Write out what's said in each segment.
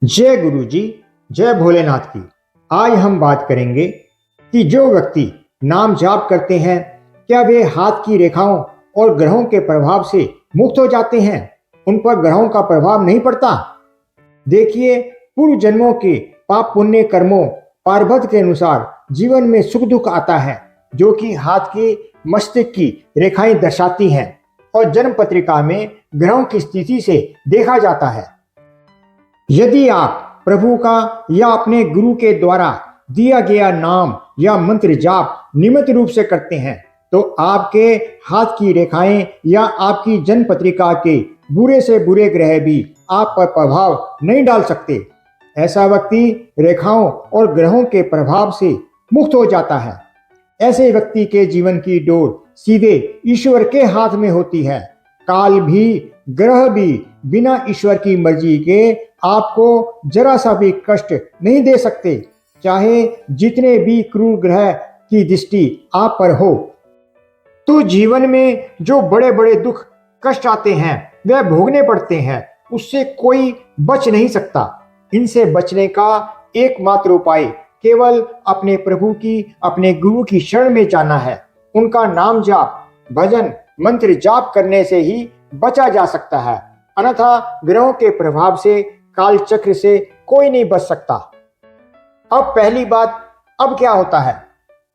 जय गुरु जी, जय भोलेनाथ की। आज हम बात करेंगे कि जो व्यक्ति नाम जाप करते हैं, क्या वे हाथ की रेखाओं और ग्रहों के प्रभाव से मुक्त हो जाते हैं? उन पर ग्रहों का प्रभाव नहीं पड़ता? देखिए, पूर्व जन्मों के पाप पुण्य कर्मों पारबद्ध के अनुसार जीवन में सुख दुख आता है, जो कि हाथ के मस्तिष्क की रेखाएं दर्शाती हैं और जन्म पत्रिका में ग्रहों की स्थिति से देखा जाता है। यदि आप प्रभु का या अपने गुरु के द्वारा दिया गया नाम या मंत्र जाप नियमित रूप से करते हैं, तो आपके हाथ की रेखाएं या आपकी जन्म पत्रिका के बुरे से बुरे ग्रह भी आप पर प्रभाव नहीं डाल सकते। ऐसा व्यक्ति रेखाओं और ग्रहों के प्रभाव से मुक्त हो जाता है। ऐसे व्यक्ति के जीवन की डोर सीधे ईश्वर के हाथ में होती है। काल भी, ग्रह भी बिना ईश्वर की मर्जी के आपको जरा सा भी कष्ट नहीं दे सकते, चाहे जितने भी क्रूर ग्रह की दृष्टि आप पर हो। तो जीवन में जो बड़े बड़े दुख कष्ट आते हैं, वह भोगने पड़ते हैं, उससे कोई बच नहीं सकता। इनसे बचने का एकमात्र उपाय केवल अपने प्रभु की, अपने गुरु की शरण में जाना है। उनका नाम जाप, भजन, मंत्र जाप करने से ही बचा जा सकता है, अन्यथा ग्रहों के प्रभाव से, काल चक्र से कोई नहीं बच सकता। अब पहली बात, अब क्या होता है?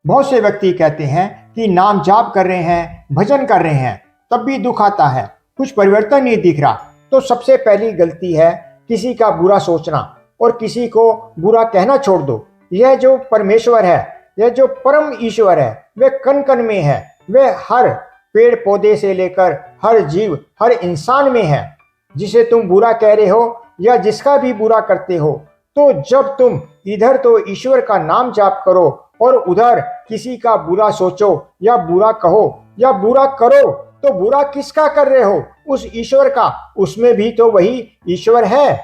बहुत से व्यक्ति कहते हैं कि नाम जाप कर रहे हैं, भजन कर रहे हैं, तब भी दुख आता है, कुछ परिवर्तन नहीं दिख रहा। तो सबसे पहली गलती है किसी का बुरा सोचना और किसी को बुरा कहना छोड़ दो। यह जो परमेश्वर है, यह जो परम ईश्वर है, वह कण कण में है। वह हर पेड़ पौधे से लेकर हर जीव, हर इंसान में है। जिसे तुम बुरा कह रहे हो या जिसका भी बुरा करते हो, तो जब तुम इधर तो ईश्वर का नाम जाप करो और उधर किसी का बुरा सोचो या बुरा कहो या बुरा करो, तो बुरा किसका कर रहे हो? उस ईश्वर का। उसमें भी तो वही ईश्वर है।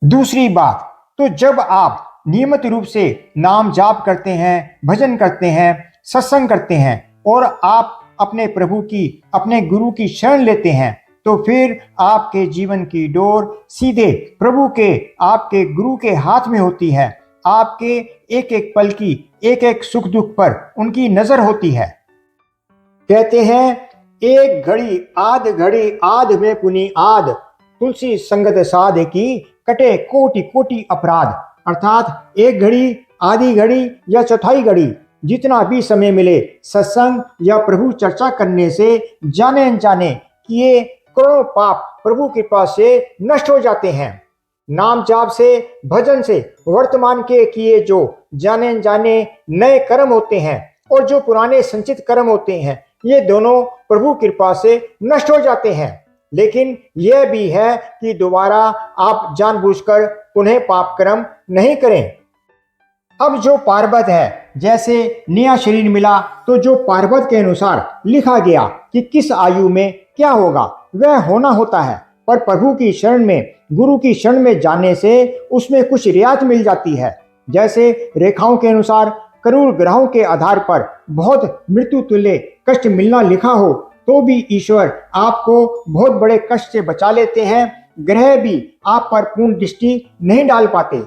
दूसरी बात, तो जब आप नियमित रूप से नाम जाप करते हैं, भजन करते हैं, सत्संग करते हैं और आप अपने प्रभु की, अपने गुरु की शरण लेते हैं, तो फिर आपके जीवन की डोर सीधे प्रभु के, आपके गुरु के हाथ में होती है। आपके एक एक पल की, एक एक सुख दुख पर उनकी नजर होती है। कहते हैं, एक घड़ी आध में पुनी आध, तुलसी संगत साध की कटे कोटि कोटि अपराध। अर्थात एक घड़ी, आधी घड़ी या चौथाई घड़ी, जितना भी समय मिले सत्संग या प्रभु चर्चा करने से जाने अनजाने किए करोड़ों पाप प्रभु कृपा से नष्ट हो जाते हैं। नाम जाप से, भजन से वर्तमान के किए जो जाने अनजाने नए कर्म होते हैं और जो पुराने संचित कर्म होते हैं, ये दोनों प्रभु कृपा से नष्ट हो जाते हैं। लेकिन यह भी है कि दोबारा आप जानबूझकर पुनः पाप कर्म नहीं करें। अब जो पारबद्ध है, जैसे नया शरीर मिला तो जो पारबद्ध के अनुसार लिखा गया कि किस आयु में क्या होगा, वह होना होता है। पर प्रभु की शरण में, गुरु की शरण में जाने से उसमें कुछ रियायत मिल जाती है। जैसे रेखाओं के अनुसार क्रूर ग्रहों के आधार पर बहुत मृत्यु तुल्य कष्ट मिलना लिखा हो, तो भी ईश्वर आपको बहुत बड़े कष्ट से बचा लेते हैं। ग्रह भी आप पर पूर्ण दृष्टि नहीं डाल पाते।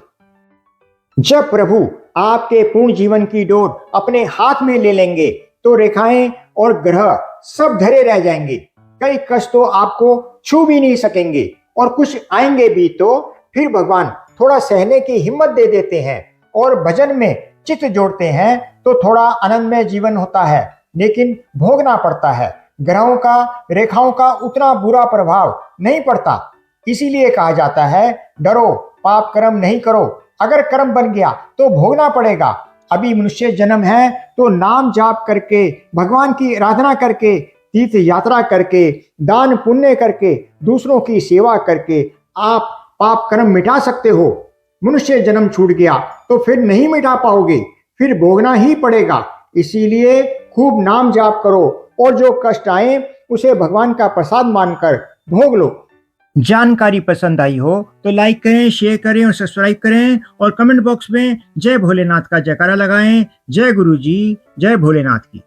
जब प्रभु आपके पूर्ण जीवन की डोर अपने हाथ में ले लेंगे, तो रेखाएं और ग्रह सब धरे रह जाएंगे। कई कष्ट तो आपको छू भी नहीं सकेंगे और कुछ आएंगे भी, तो फिर भगवान थोड़ा सहने की हिम्मत दे देते हैं और भजन में चित्त जोड़ते हैं, तो थोड़ा आनंदमय जीवन होता है। लेकिन भोगना पड़ता है। ग्रहों का, रेखाओं का उतना बुरा प्रभाव नहीं पड़ता। इसीलिए कहा जाता है, डरो, पाप कर्म नहीं करो। अगर कर्म बन गया तो भोगना पड़ेगा। अभी मनुष्य जन्म है, तो नाम जाप करके, भगवान की आराधना करके, तीर्थ यात्रा करके, दान पुण्य करके, दूसरों की सेवा करके आप पाप कर्म मिटा सकते हो। मनुष्य जन्म छूट गया तो फिर नहीं मिटा पाओगे, फिर भोगना ही पड़ेगा। इसीलिए खूब नाम जाप करो और जो कष्ट आए उसे भगवान का प्रसाद मानकर भोग लो। जानकारी पसंद आई हो तो लाइक करें, शेयर करें और सब्सक्राइब करें और कमेंट बॉक्स में जय भोलेनाथ का जयकारा लगाएं। जय गुरु जी, जय भोलेनाथ की।